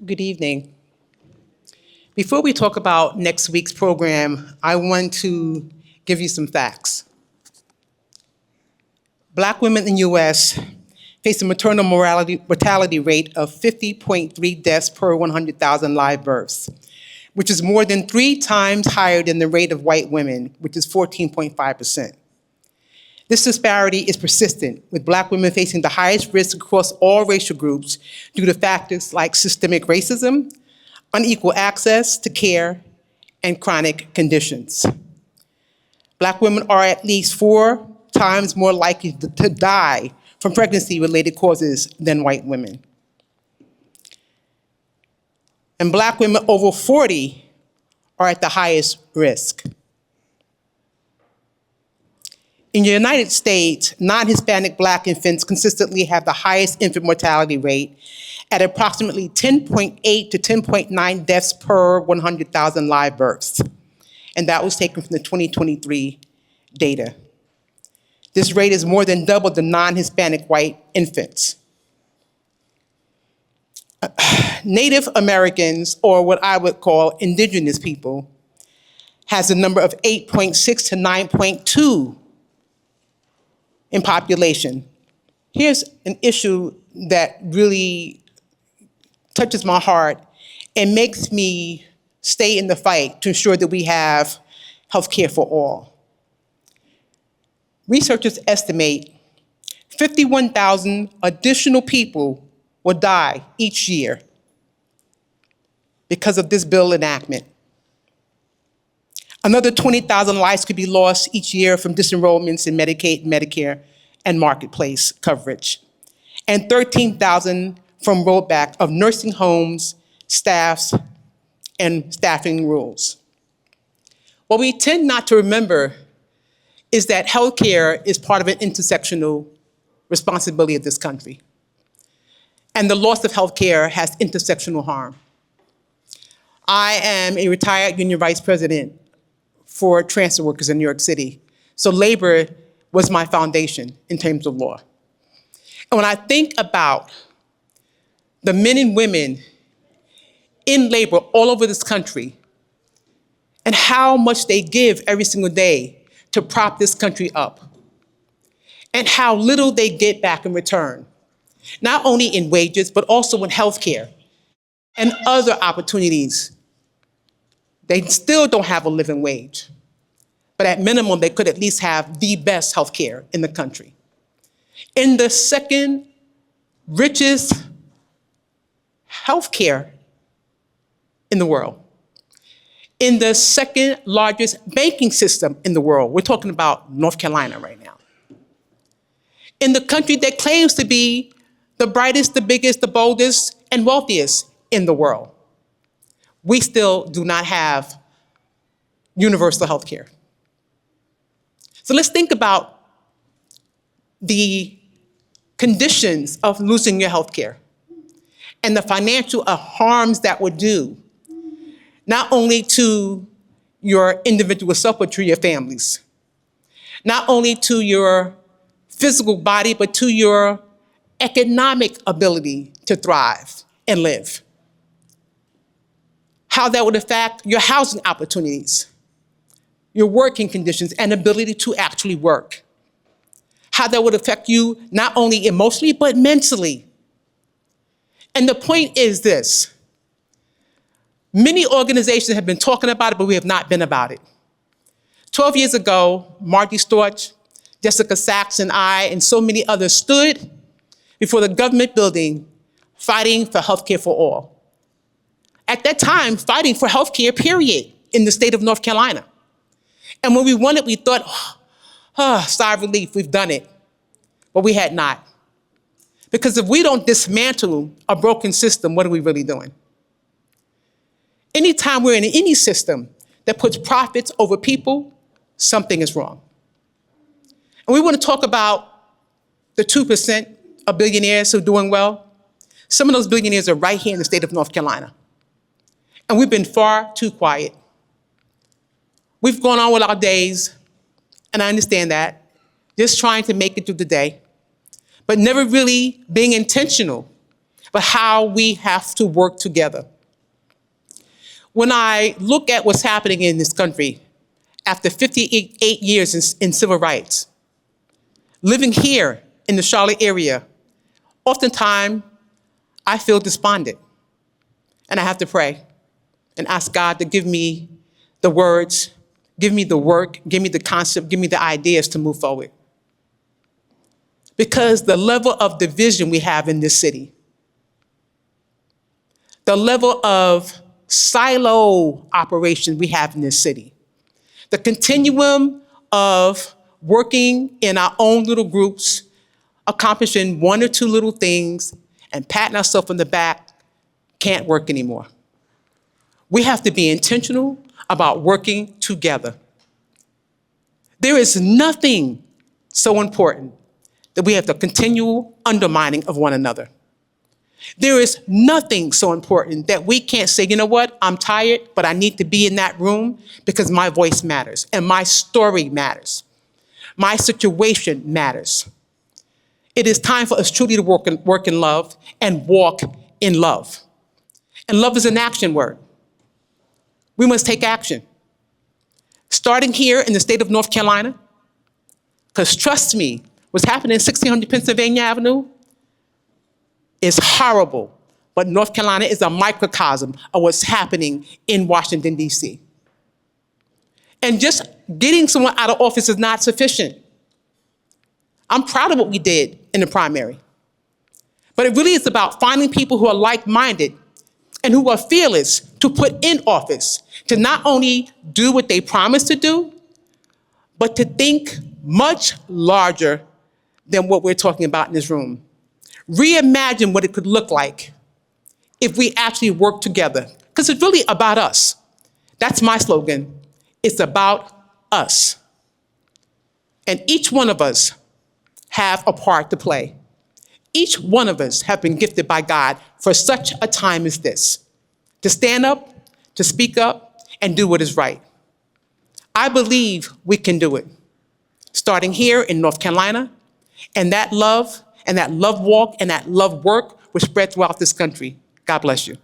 Good evening. Before we talk about next week's program, I want to give you some facts. Black women in the US face a maternal mortality rate of 50.3 deaths per 100,000 live births, which is more than 3 times higher than the rate of white women, which is 14.5%. This disparity is persistent, with Black women facing the highest risk across all racial groups due to factors like systemic racism, unequal access to care, and chronic conditions. Black women are at least 4 times more likely to die from pregnancy-related causes than white women. And Black women over 40 are at the highest risk. In the United States, non-Hispanic Black infants consistently have the highest infant mortality rate at approximately 10.8 to 10.9 deaths per 100,000 live births. And that was taken from the 2023 data. This rate is more than double the non-Hispanic white infants. Native Americans, or what I would call indigenous people, has a number of 8.6 to 9.2 in population. Here's an issue that really touches my heart and makes me stay in the fight to ensure that we have health care for all. Researchers estimate 51,000 additional people will die each year because of this bill enactment. Another 20,000 lives could be lost each year from disenrollments in Medicaid, Medicare, and Marketplace coverage, and 13,000 from rollback of nursing homes, staffs, and staffing rules. What we tend not to remember is that healthcare is part of an intersectional responsibility of this country. And the loss of healthcare has intersectional harm. I am a retired union vice president for transfer workers in New York City. So labor was my foundation in terms of law. And when I think about the men and women in labor all over this country and how much they give every single day to prop this country up, and how little they get back in return, not only in wages, but also in healthcare and other opportunities, they still don't have a living wage. But at minimum, they could at least have the best healthcare in the country. In the second richest healthcare in the world, in the second largest banking system in the world, we're talking about North Carolina right now, in the country that claims to be the brightest, the biggest, the boldest, and wealthiest in the world, we still do not have universal healthcare. So let's think about the conditions of losing your health care and the financial harms that would do, not only to your individual self, but to your families, not only to your physical body, but to your economic ability to thrive and live. How that would affect your housing opportunities, your working conditions, and ability to actually work. How that would affect you not only emotionally, but mentally. And the point is this: many organizations have been talking about it, but we have not been about it. 12 years ago, Margie Storch, Jessica Sachs, and I, and so many others stood before the government building fighting for healthcare for all. At that time, fighting for healthcare, period, in the state of North Carolina. And when we won it, we thought, sigh of relief, we've done it. But we had not. Because if we don't dismantle a broken system, what are we really doing? Anytime we're in any system that puts profits over people, something is wrong. And we want to talk about the 2% of billionaires who are doing well. Some of those billionaires are right here in the state of North Carolina. And we've been far too quiet. We've gone on with our days, and I understand that, just trying to make it through the day, but never really being intentional but how we have to work together. When I look at what's happening in this country after 58 years in civil rights, living here in the Charlotte area, oftentimes I feel despondent. And I have to pray and ask God to give me the words, give me the work, give me the concept, give me the ideas to move forward. Because the level of division we have in this city, the level of silo operation we have in this city, the continuum of working in our own little groups, accomplishing one or two little things, and patting ourselves on the back can't work anymore. We have to be intentional about working together. There is nothing so important that we have the continual undermining of one another. There is nothing so important that we can't say, you know what, I'm tired, but I need to be in that room because my voice matters and my story matters. My situation matters. It is time for us truly to work in love and walk in love. And love is an action word. We must take action. Starting here in the state of North Carolina, because trust me, what's happening in 1600 Pennsylvania Avenue is horrible, but North Carolina is a microcosm of what's happening in Washington, D.C. And just getting someone out of office is not sufficient. I'm proud of what we did in the primary, but it really is about finding people who are like-minded and who are fearless to put in office, to not only do what they promised to do, but to think much larger than what we're talking about in this room. Reimagine what it could look like if we actually work together, because it's really about us. That's my slogan. It's about us. And each one of us have a part to play. Each one of us have been gifted by God for such a time as this, to stand up, to speak up, and do what is right. I believe we can do it, starting here in North Carolina, and that love walk and that love work will spread throughout this country. God bless you.